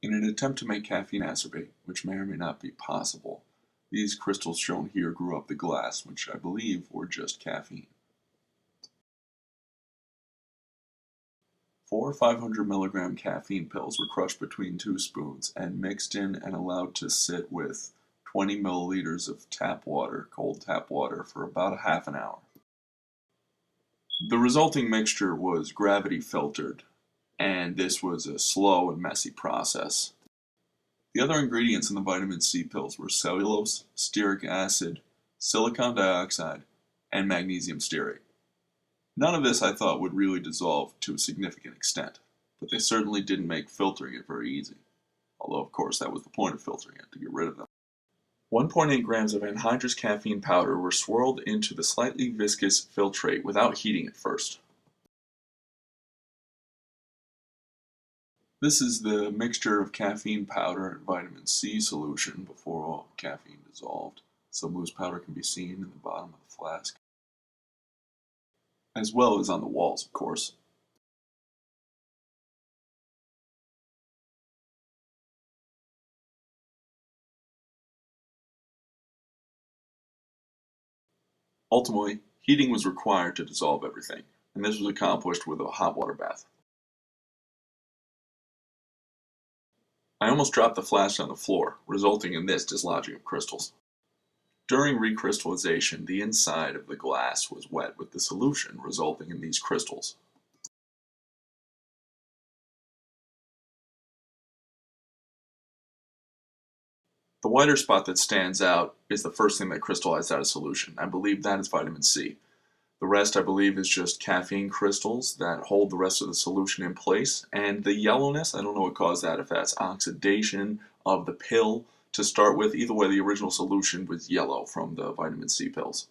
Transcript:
In an attempt to make caffeine ascorbate, which may or may not be possible, these crystals shown here grew up the glass, which I believe were just caffeine. 4 500 milligram caffeine pills were crushed between 2 spoons and mixed in and allowed to sit with 20 milliliters of tap water, cold tap water, for about a half an hour. The resulting mixture was gravity filtered, and this was a slow and messy process. The other ingredients in the vitamin C pills were cellulose, stearic acid, silicon dioxide, and magnesium stearate. None of this I thought would really dissolve to a significant extent, but they certainly didn't make filtering it very easy. Although, of course, that was the point of filtering it, to get rid of them. 1.8 grams of anhydrous caffeine powder were swirled into the slightly viscous filtrate without heating it first. This is the mixture of caffeine powder and vitamin C solution before all caffeine dissolved. Some loose powder can be seen in the bottom of the flask, as well as on the walls, of course. Ultimately, heating was required to dissolve everything, and this was accomplished with a hot water bath. I almost dropped the flask on the floor, resulting in this dislodging of crystals. During recrystallization, the inside of the glass was wet with the solution, resulting in these crystals. The whiter spot that stands out is the first thing that crystallized out of solution. I believe that is vitamin C. The rest, I believe, is just caffeine crystals that hold the rest of the solution in place. And the yellowness, I don't know what caused that, if that's oxidation of the pill to start with. Either way, the original solution was yellow from the vitamin C pills.